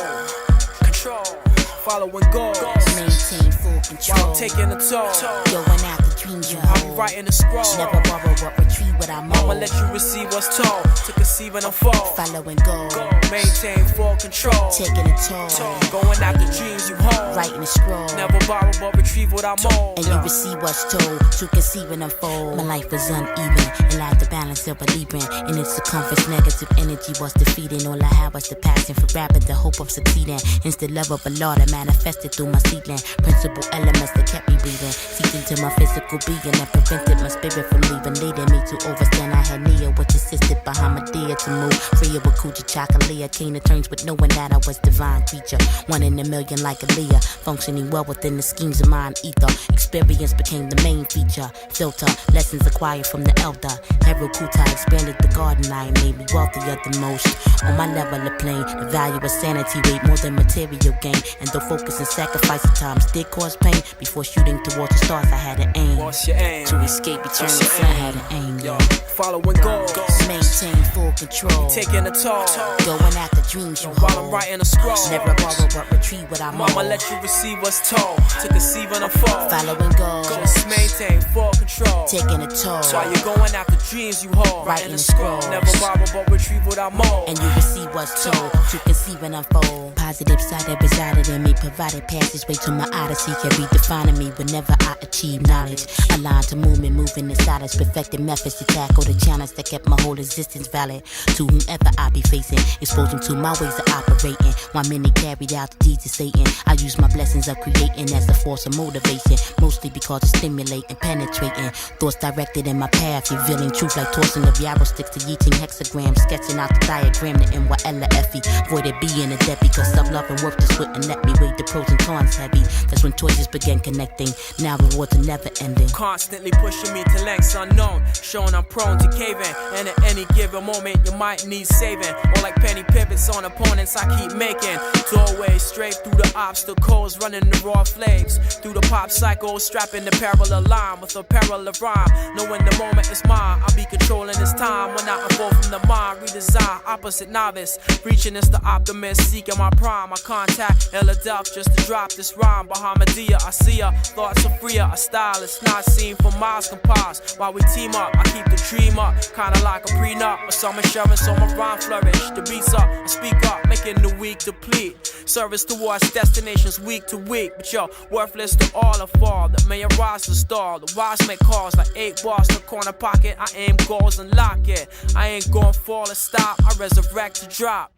following goals, Maintain full control. while taking a toll. Going out the dreams you I'm hold. writing a scroll. Never borrow but retrieve what I I'ma mold. let you receive what's told, to conceive and unfold. Following goals. Maintain full control. Taking a toll. Going after dreams you hold. Writing a scroll. Never borrow but retrieve what I mold. And you receive what's told to conceive and unfold. My life was uneven and lacked the balance of a Libran. In its circumference, negative energy was defeating. All I had was the passion for rapping, the hope of succeeding. Instant love of a law that manifested through my seedling. Principal elements that kept me breathing. Seeped into my physical being and prevented my spirit from leaving. Leading me to overstand I had Nia, which assisted Bahamadia to move. Free of a Coochie Chocolate. Came to terms with knowing that I was divine creature. 1 in a million like Aaliyah. Functioning well within the schemes of mind ether. Experience became the main feature. Filter, lessons acquired from the elder. Hero Kuta expanded the garden. I made me wealthier than most. On my level of plane, the value of sanity weighed more than material gain. And though focus and sacrifice at times did cause pain, before shooting towards the stars I had an aim. What's your aim? To escape eternal flame, I had an aim, yo. Following goals. Maintain full control. Taking a toll. Going after dreams you While I'm hold. writing a scroll. Never borrow but retrieve what I mold. I'ma let you receive what's told, to conceive and unfold. Following goals. Just maintain full control. Taking a toll. While you're going after dreams you hold. Writing a a scroll. scroll. Never borrow but retrieve what I mold. And you receive what's told to conceive and unfold. Positive side that resided in me provided passageway to my odyssey. Kept redefining me whenever I achieve knowledge. Aligned to movement, moving in silence. Perfected methods to tackle the challenge that kept my whole existence valid. To whomever I be facing, exposing to my ways of operating. While many carried out the deeds of Satan, I use my my blessings of creating as a force of motivation. Mostly because it's stimulating, penetrating. Thoughts directed in my path, revealing truth like tossing of yarrow sticks to yeeting hexagrams. Sketching out the diagram, the NYLFE. Voided being a debt because self-love and worth just wouldn't let me weigh the pros and cons heavy. That's when choices began connecting. Now rewards are never ending. Constantly pushing me to lengths unknown, showing I'm prone to caving. And at any given moment, you might need saving. Or like penny pivots on opponents, I keep making doorways straight through the obstacles, running the raw flames through the pop cycle, strapping the parallel line with a parallel rhyme. Knowing the moment is mine, I'll be controlling this time when I evolve from the mind. Redesign, opposite novice, reaching is the optimist, seeking my prime. I contact Philadelphia just to drop this rhyme. Bahamadia, I see ya, thoughts are freer. A style it's not seen for miles can pass. While we team up, I keep the dream up, kinda like a prenup. With some insurance, so my rhyme flourish. The beats up, I speak up, making the weak deplete. Service towards destinations week to week, but yo, worthless to all a fall that may arise to stall. The wise make calls like 8 bars to corner pocket. I aim goals and lock it. I ain't gonna fall or stop. I resurrect to drop.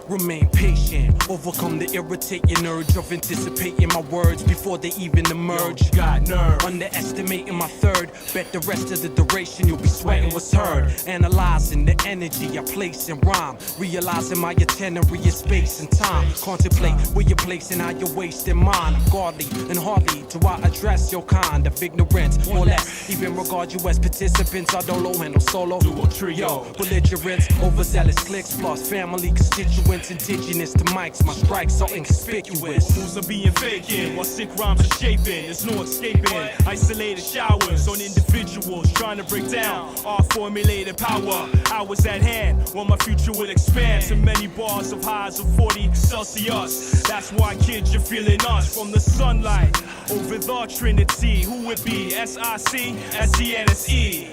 Remain patient, overcome the irritating urge of anticipating my words before they even emerge. Got nerve. Underestimating my third, bet the rest of the duration you'll be sweating what's heard. Analyzing the energy I place in rhyme, realizing my itinerary is space and time. Contemplate where you're placing, how you're wasting mine. I'm godly and hardly do I address your kind of ignorance, more or less. Even regard you as participants, I don't low handle solo, duo, trio, belligerents, overzealous cliques, plus family constituents. Indigenous to mics, my strikes are inconspicuous. Moves are being vacant, while sick rhymes are shaping. There's no escaping, isolated showers on individuals trying to break down our formulated power. Hours at hand, while my future will expand to many bars of highs of 40 Celsius. That's why, kids, you're feeling us from the sunlight over the Trinity. Who would be SIC, SENSE?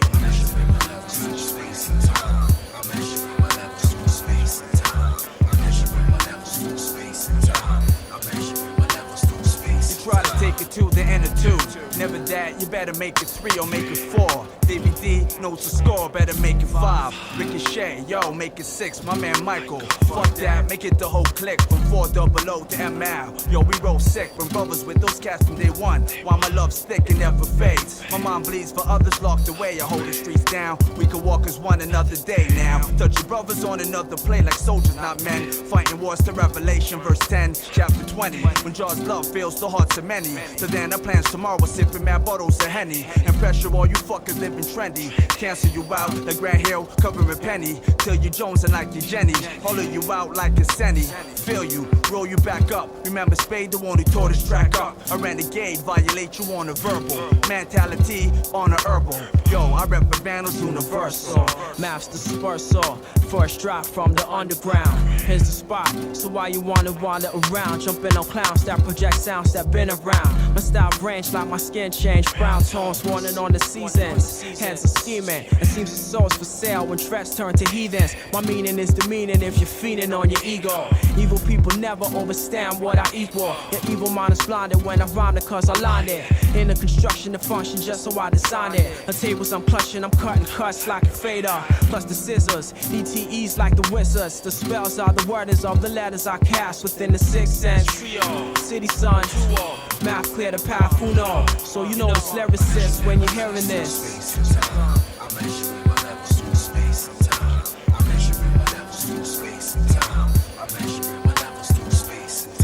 Try to take it to the end of 2. Never that, you better make it 3 or make it 4. DVD knows the score, better make it 5. Ricochet, yo, make it 6. My man Michael, fuck that, make it the whole click. From 400 to ML. Yo, we roll sick from brothers with those cats from day one. While my love's thick and never fades. My mind bleeds for others locked away. I hold the streets down. We can walk as one another day now. Touch your brothers on another plane like soldiers, not men. Fighting wars to Revelation, verse 10, chapter 20. When God's love fills the hearts of many. So then our plans tomorrow, sipping mad bottles of Henny. And pressure all you fuckers living trendy. Cancel you out like Grand Hill, covering Penny. Till you Jones and like you Jenny. Hollow you out like a Senny. Feel you, roll you back up. Remember Spade, the one who tore this track up. A renegade, violate you on a verbal. Mentality on a herbal. Yo, I rep Vandals universal. Maps dispersal, first drop from the underground. Here's the spot, so why you wanna wander around? Jumping on clowns that project sounds that been around. My style range like my skin change. Brown tones warning on the seasons. Hands are scheming, it seems the soul's for sale when threats turn to heathens. My meaning is demeaning if you're feeding on your ego. Evil people never understand what I equal. Your evil mind is blinded when I rhyme it cause I lined it. In the construction, the function just so I designed it. The tables I'm clutching, I'm cutting cuts like a fader. Plus the scissors, DTEs like the wizards. The spells are the wordings of the letters I cast within the 6th sense. Trio, city sun, duo, math clear the path, uno. So you know it's lyricist when you're hearing this.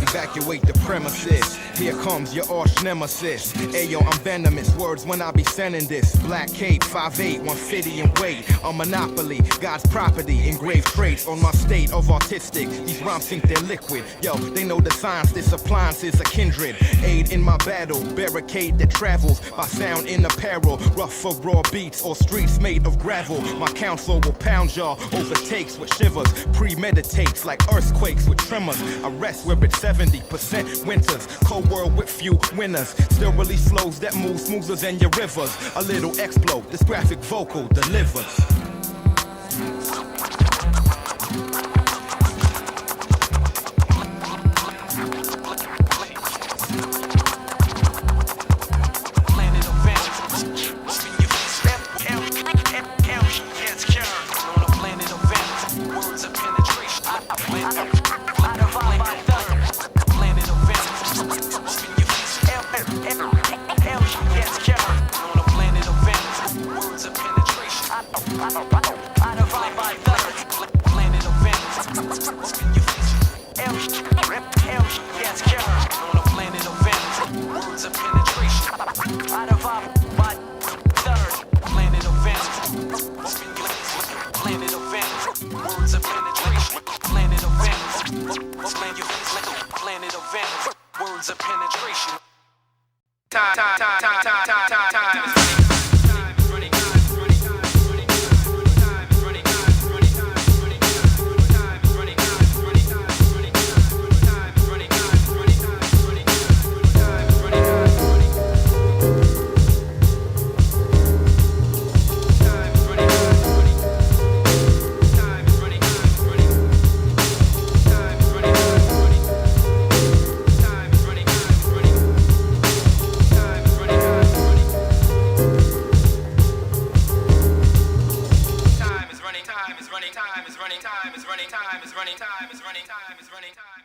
evacuate the premises. Here comes your arch nemesis. Ayo, I'm venomous, words when I be sending this. Black cape, 5'8", 150 in weight. A monopoly, God's property, engraved traits on my state of artistic. These rhymes think they're liquid. Yo, they know the science, this appliance is a kindred. Aid in my battle, barricade that travels by sound in apparel. Rough for raw beats or streets made of gravel. My counsel will pound y'all, overtakes with shivers. Premeditates like earthquakes with tremors. I rest where it's 70% winters. Cold world with few winners. Still release flows that move smoother than your rivers. A little explode, this graphic vocal delivers. Time is running.